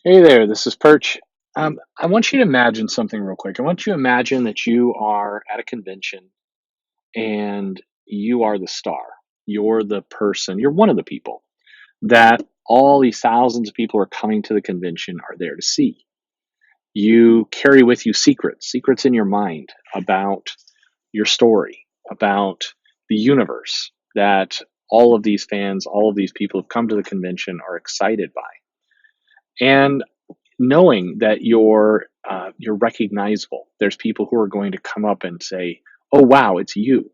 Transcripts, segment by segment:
Hey there, this is Perch. I want you to imagine something real quick. I want you to imagine that you are at a convention and you are the star. You're the person, you're one of the people that all these thousands of people who are coming to the convention are there to see. You carry with you secrets in your mind about your story, about the universe that all of these fans, all of these people who've come to the convention are excited by. And knowing that you're recognizable. There's people who are going to come up and say, "Oh wow, it's you."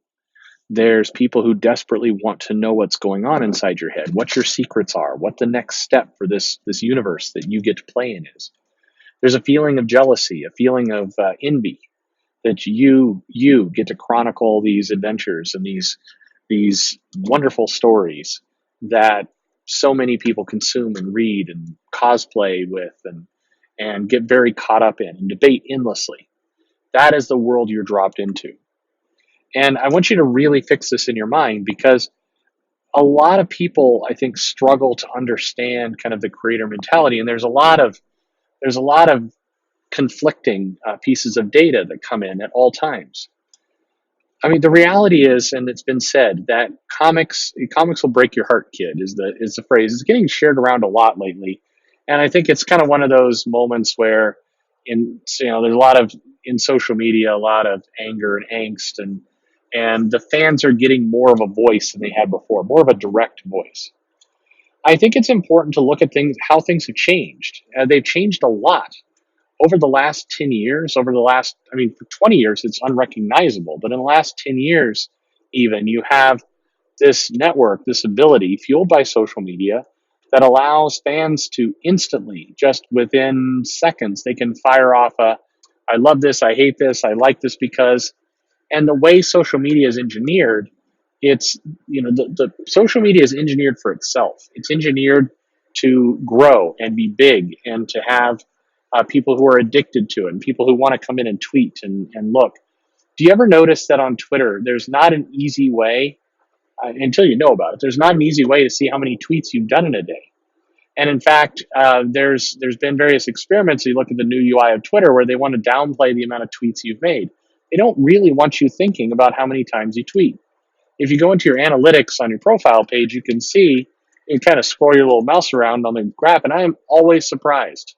There's people who desperately want to know what's going on inside your head, what your secrets are, what the next step for this universe that you get to play in is. There's a feeling of jealousy, a feeling of envy that you get to chronicle these adventures and these wonderful stories that so many people consume and read and cosplay with and get very caught up in and debate endlessly. That is the world you're dropped into. And I want you to really fix this in your mind because a lot of people I think struggle to understand kind of the creator mentality, and there's a lot of conflicting pieces of data that come in at all times. I mean, the reality is, and it's been said that comics will break your heart, kid. Is the phrase? It's getting shared around a lot lately, and I think it's kind of one of those moments where, there's a lot of in social media, a lot of anger and angst, and the fans are getting more of a voice than they had before, more of a direct voice. I think it's important to look at things, how things have changed. They've changed a lot over the last 10 years, I mean, for 20 years, it's unrecognizable. But in the last 10 years, even, you have this network, this ability fueled by social media that allows fans to instantly, just within seconds, they can fire off I love this, I hate this, I like this because, and the way social media is engineered, it's, the social media is engineered for itself. It's engineered to grow and be big and to have people who are addicted to it and people who want to come in and tweet and look. Do you ever notice that on Twitter, there's not an easy way, until you know about it, there's not an easy way to see how many tweets you've done in a day. And in fact, there's been various experiments. You look at the new UI of Twitter where they want to downplay the amount of tweets you've made. They don't really want you thinking about how many times you tweet. If you go into your analytics on your profile page, you can see, you kind of scroll your little mouse around on the graph, and I am always surprised,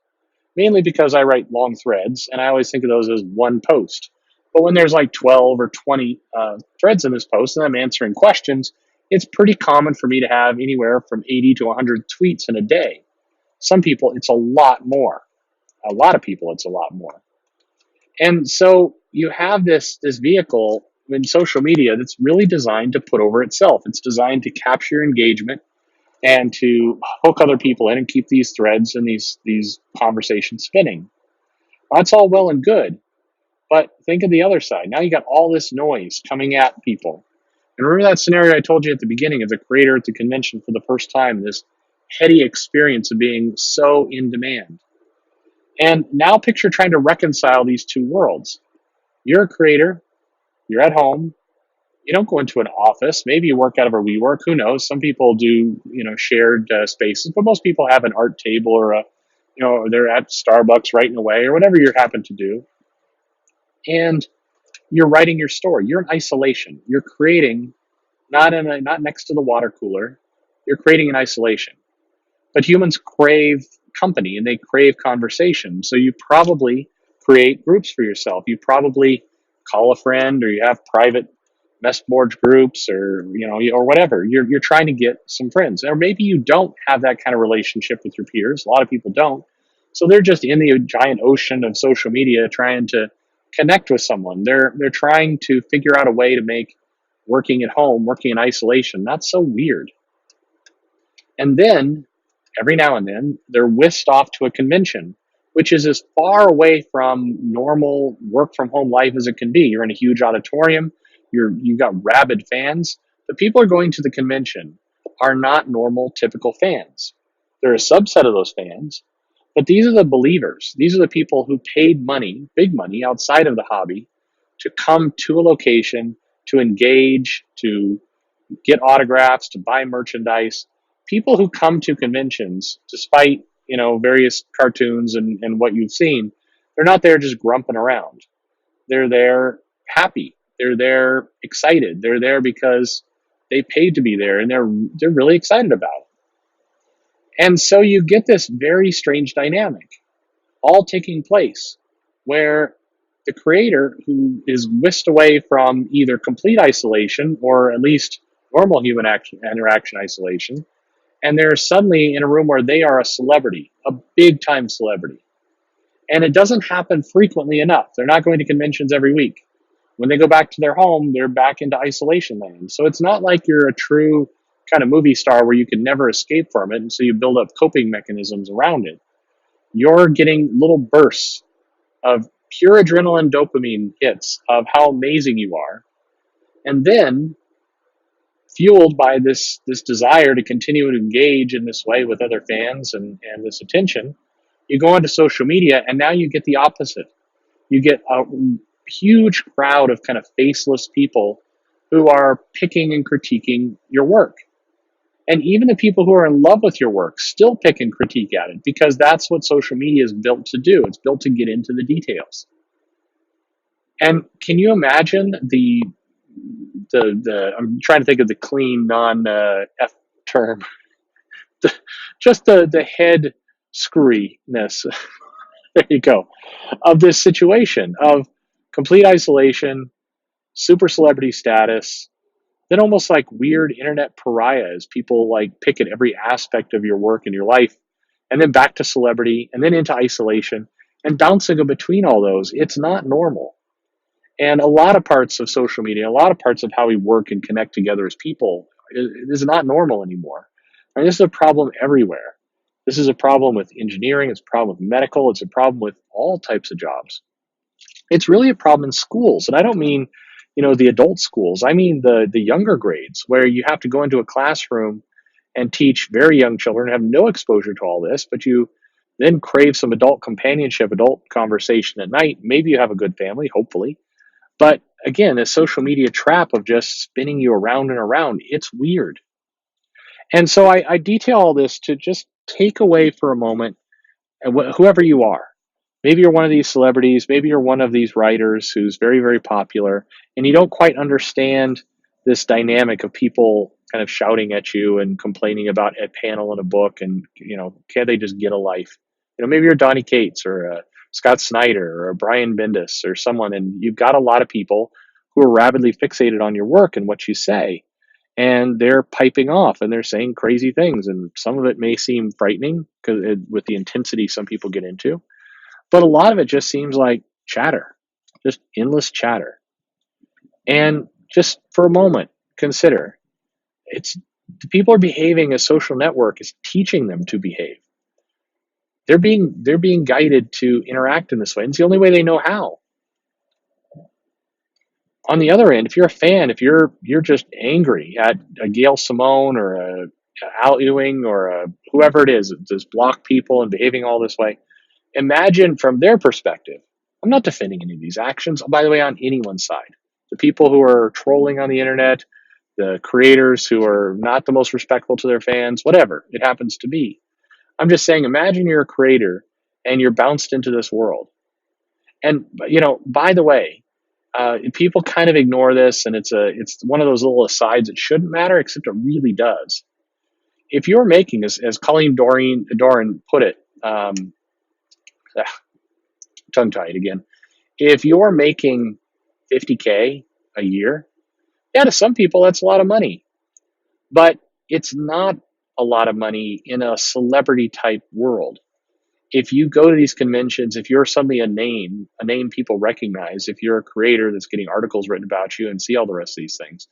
mainly because I write long threads, and I always think of those as one post. But when there's like 12 or 20 threads in this post, and I'm answering questions, it's pretty common for me to have anywhere from 80 to 100 tweets in a day. Some people, it's a lot more. A lot of people, it's a lot more. And so you have this vehicle in social media that's really designed to put over itself. It's designed to capture engagement and to hook other people in and keep these threads and these conversations spinning. That's all well and good, but think of the other side. Now you got all this noise coming at people. And remember that scenario I told you at the beginning of the creator at the convention for the first time, this heady experience of being so in demand. And now picture trying to reconcile these two worlds. You're a creator, you're at home, you don't go into an office. Maybe you work out of a WeWork. Who knows? Some people do, shared spaces, but most people have an art table or or they're at Starbucks writing away or whatever you happen to do. And you're writing your story. You're in isolation. You're creating not next to the water cooler. You're creating in isolation. But humans crave company and they crave conversation. So you probably create groups for yourself. You probably call a friend or you have private messboard groups or or whatever. You're trying to get some friends. Or maybe you don't have that kind of relationship with your peers. A lot of people don't. So they're just in the giant ocean of social media trying to connect with someone. They're trying to figure out a way to make working at home, working in isolation, not so weird. And then every now and then they're whisked off to a convention, which is as far away from normal work from home life as it can be. You're in a huge auditorium, you've got rabid fans. The people who are going to the convention are not normal, typical fans. They're a subset of those fans, but these are the believers. These are the people who paid money, big money outside of the hobby, to come to a location, to engage, to get autographs, to buy merchandise. People who come to conventions, despite various cartoons and what you've seen, they're not there just grumping around. They're there happy. They're there excited. They're there because they paid to be there, and they're really excited about it. And so you get this very strange dynamic all taking place where the creator, who is whisked away from either complete isolation or at least normal human interaction isolation, and they're suddenly in a room where they are a celebrity, a big time celebrity. And it doesn't happen frequently enough. They're not going to conventions every week. When they go back to their home, they're back into isolation land. So it's not like you're a true kind of movie star where you can never escape from it. And so you build up coping mechanisms around it. You're getting little bursts of pure adrenaline dopamine hits of how amazing you are. And then, fueled by this desire to continue to engage in this way with other fans and this attention, you go onto social media and now you get the opposite. You get a huge crowd of kind of faceless people who are picking and critiquing your work. And even the people who are in love with your work still pick and critique at it because that's what social media is built to do. It's built to get into the details. And can you imagine the I'm trying to think of the clean non F term, just the head screwiness. There you go, of this situation of complete isolation, super celebrity status, then almost like weird internet pariahs. People like pick at every aspect of your work and your life, and then back to celebrity, and then into isolation, and bouncing in between all those. It's not normal. And a lot of parts of social media, a lot of parts of how we work and connect together as people is not normal anymore. And this is a problem everywhere. This is a problem with engineering, it's a problem with medical, it's a problem with all types of jobs. It's really a problem in schools. And I don't mean, the adult schools. I mean the younger grades where you have to go into a classroom and teach very young children, have no exposure to all this, but you then crave some adult companionship, adult conversation at night. Maybe you have a good family, hopefully, but again, the social media trap of just spinning you around and around, it's weird. And so I detail all this to just take away for a moment, whoever you are. Maybe you're one of these celebrities, maybe you're one of these writers who's very, very popular, and you don't quite understand this dynamic of people kind of shouting at you and complaining about a panel in a book and, can't they just get a life? Maybe you're Donnie Cates or Scott Snyder or Brian Bendis or someone, and you've got a lot of people who are rabidly fixated on your work and what you say. And they're piping off and they're saying crazy things. And some of it may seem frightening because with the intensity some people get into, but a lot of it just seems like chatter, just endless chatter. And just for a moment, consider it's the people are behaving as social network is teaching them to behave. They're being guided to interact in this way. And it's the only way they know how. On the other end, if you're a fan, if you're just angry at a Gail Simone or a Al Ewing or whoever it is, just block people and behaving all this way, imagine from their perspective. I'm not defending any of these actions, by the way, on anyone's side. The people who are trolling on the internet, the creators who are not the most respectful to their fans, whatever it happens to be. I'm just saying, imagine you're a creator and you're bounced into this world. And, by the way, people kind of ignore this, and it's one of those little asides that shouldn't matter, except it really does. If you're making, as Colleen Doran put it, tongue tied again. If you're making 50K a year, yeah, to some people that's a lot of money, but it's not a lot of money in a celebrity type world. If you go to these conventions, if you're suddenly a name people recognize, if you're a creator that's getting articles written about you and see all the rest of these things,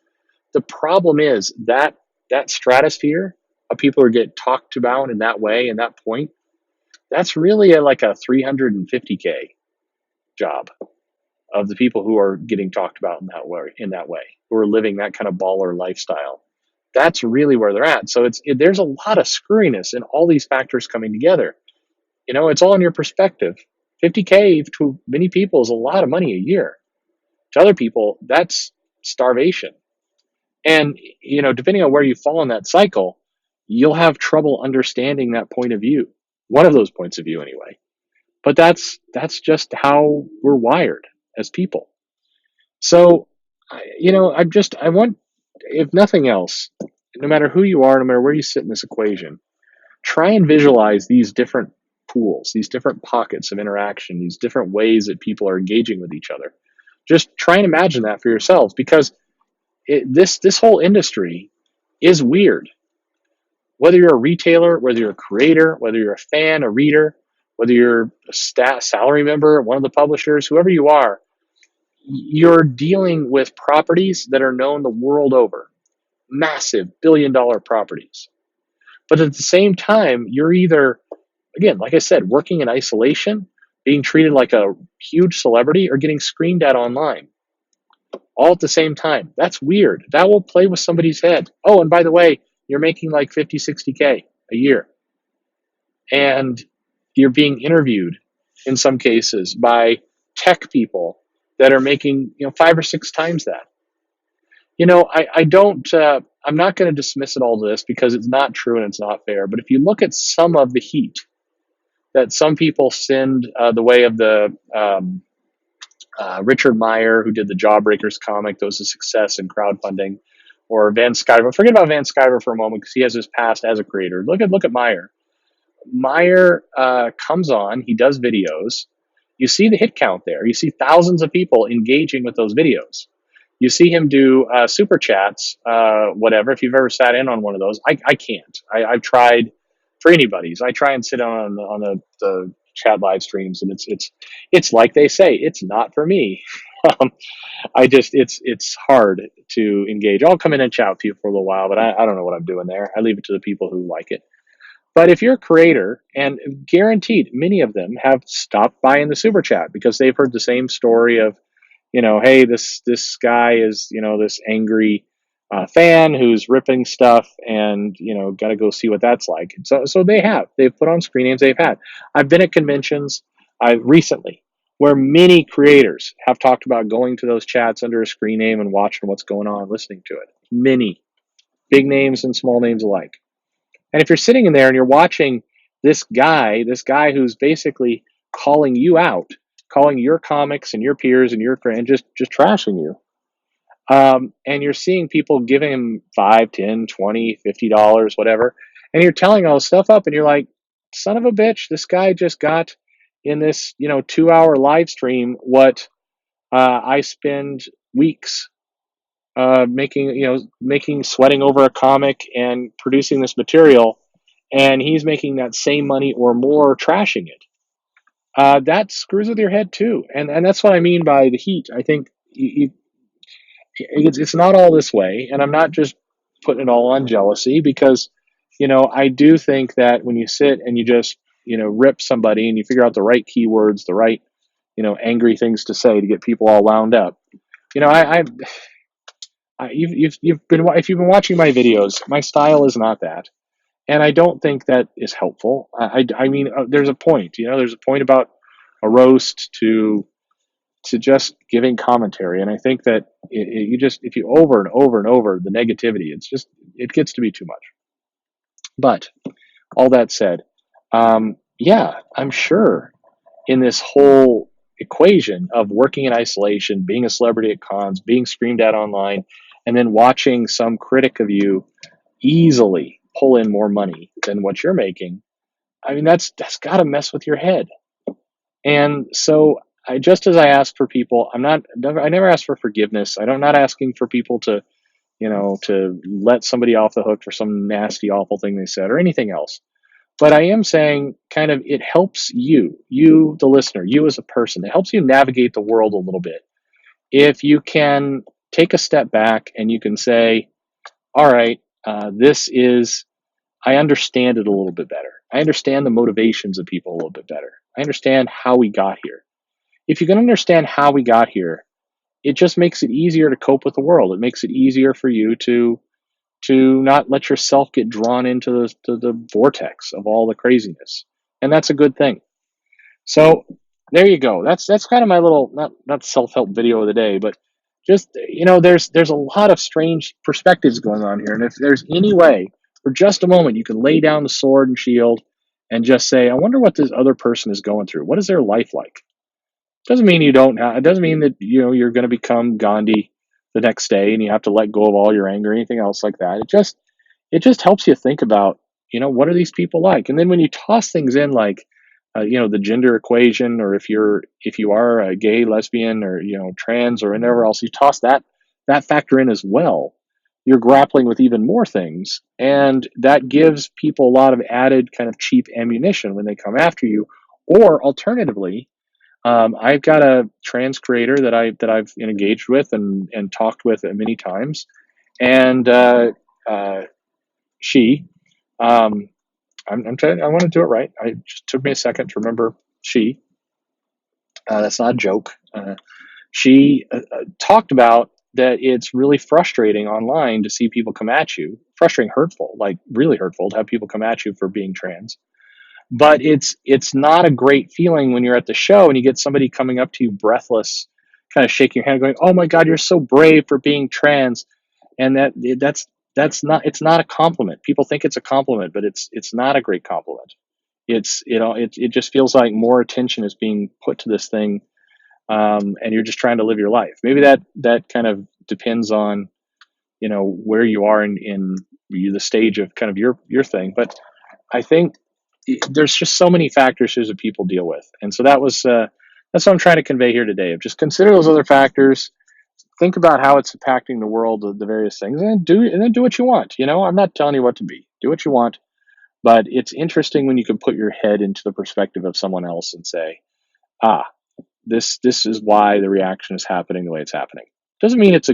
the problem is that stratosphere of people who get talked about in that way and that point, that's really like a 350K job of the people who are getting talked about in that way, who are living that kind of baller lifestyle. That's really where they're at. So there's a lot of screwiness in all these factors coming together. It's all in your perspective. 50K to many people is a lot of money a year. To other people, that's starvation. And, depending on where you fall in that cycle, you'll have trouble understanding that point of view. one of those points of view anyway. But that's just how we're wired as people. So, I want, if nothing else, no matter who you are, no matter where you sit in this equation, try and visualize these different pools, these different pockets of interaction, these different ways that people are engaging with each other. Just try and imagine that for yourselves, because this whole industry is weird. Whether you're a retailer, whether you're a creator, whether you're a fan, a reader, whether you're a salary member, one of the publishers, whoever you are, you're dealing with properties that are known the world over, massive billion-dollar properties. But at the same time, you're either, again, like I said, working in isolation, being treated like a huge celebrity, or getting screamed at online, all at the same time. That's weird. That will play with somebody's head. Oh, and by the way, you're making like 50, 60K a year. And you're being interviewed in some cases by tech people that are making, 5 or 6 times that. I don't, I'm not going to dismiss it all to this, because it's not true and it's not fair. But if you look at some of the heat that some people send the way of the Richard Meyer, who did the Jawbreakers comic, that was a success in crowdfunding, or Van Sciver. Forget about Van Sciver for a moment, because he has his past as a creator. Look at Meyer. Meyer comes on, he does videos. You see the hit count there. You see thousands of people engaging with those videos. You see him do super chats, whatever. If you've ever sat in on one of those, I can't. I've tried for anybody's. I try and sit on the chat live streams, and it's like they say, it's not for me. um, it's hard to engage. I'll come in and chat with you for a little while, but I don't know what I'm doing there. I leave it to the people who like it. But if you're a creator, and guaranteed many of them have stopped by in the super chat because they've heard the same story of, hey, this guy is, this angry fan who's ripping stuff, and got to go see what that's like. So they've put on screen names they've had. I've been at conventions recently where many creators have talked about going to those chats under a screen name and watching what's going on, listening to it. Many big names and small names alike. And if you're sitting in there and you're watching this guy who's basically calling you out, calling your comics and your peers and just trashing you, and you're seeing people giving him $5, $10, $20, $50, whatever, and you're telling all this stuff up, and you're like, son of a bitch, this guy just got in this 2-hour live stream what I spend weeks making, sweating over a comic and producing this material, and he's making that same money or more trashing it. That screws with your head too, and that's what I mean by the heat. I think it's not all this way, and I'm not just putting it all on jealousy, because I do think that when you sit and you just rip somebody and you figure out the right keywords, the right angry things to say to get people all wound up. You've been, if you've been watching my videos, my style is not that, and I don't think that is helpful. I mean, there's a point. There's a point about a roast to just giving commentary, and I think that if you over and over and over the negativity, it gets to be too much. But all that said, yeah, I'm sure in this whole equation of working in isolation, being a celebrity at cons, being screamed at online, and then watching some critic of you easily pull in more money than what you're making, I mean, that's got to mess with your head. And so, just as I ask for people, I never ask for forgiveness. I'm not asking for people to let somebody off the hook for some nasty, awful thing they said or anything else. But I am saying, kind of, it helps you, the listener, you as a person. It helps you navigate the world a little bit. If you can take a step back and you can say, all right, I understand it a little bit better. I understand the motivations of people a little bit better. I understand how we got here. If you can understand how we got here, it just makes it easier to cope with the world. It makes it easier for you to not let yourself get drawn into the vortex of all the craziness. And that's a good thing. So there you go. That's kind of my little, not self-help video of the day, but just, there's a lot of strange perspectives going on here. And if there's any way for just a moment you can lay down the sword and shield and just say, I wonder what this other person is going through. What is their life like? Doesn't mean you don't. It doesn't mean that you're going to become Gandhi the next day and you have to let go of all your anger or anything else like that. It just helps you think about what are these people like, and then when you toss things in like the gender equation, or if you are a gay, lesbian, or trans, or whatever else, you toss that factor in as well. You're grappling with even more things, and that gives people a lot of added kind of cheap ammunition when they come after you. Or alternatively, I've got a trans creator that I've engaged with and talked with many times, and uh, she, um, I'm trying. I want to do it right. It just took me a second to remember she. That's not a joke. She talked about that it's really frustrating online to see people come at you. Frustrating, hurtful, like really hurtful to have people come at you for being trans. But it's not a great feeling when you're at the show and you get somebody coming up to you breathless, kind of shaking your hand, going, "Oh my God, you're so brave for being trans," and that's not it's not a compliment. People think it's a compliment, but it's not a great compliment. It just feels like more attention is being put to this thing, and you're just trying to live your life. Maybe that kind of depends on where you are in the stage of kind of your thing, but I think there's just so many factors here that people deal with, and so that's what I'm trying to convey here today. Of just consider those other factors, think about how it's impacting the world, the various things, and then do what you want. I'm not telling you what to be. Do what you want, but it's interesting when you can put your head into the perspective of someone else and say, ah, this is why the reaction is happening the way it's happening. Doesn't mean it's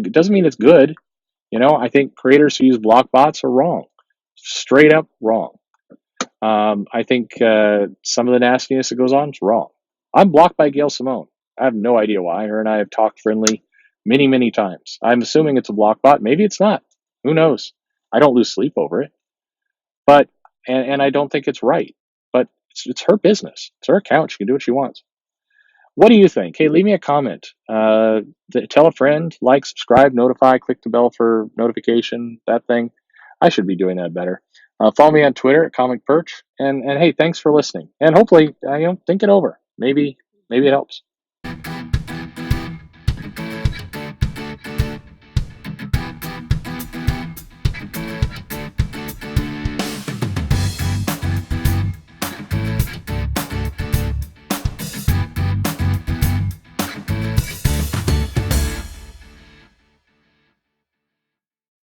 good. I think creators who use block bots are wrong, straight up wrong. I think some of the nastiness that goes on is wrong. I'm blocked by Gail Simone. I have no idea why. Her and I have talked friendly many, many times. I'm assuming it's a block bot. Maybe it's not. Who knows? I don't lose sleep over it, but and I don't think it's right. But it's her business. It's her account. She can do what she wants. What do you think? Hey, leave me a comment. Tell a friend, like, subscribe, notify, click the bell for notification, that thing. I should be doing that better. Follow me on Twitter at Comic Perch. And hey, thanks for listening. And hopefully, think it over. Maybe it helps.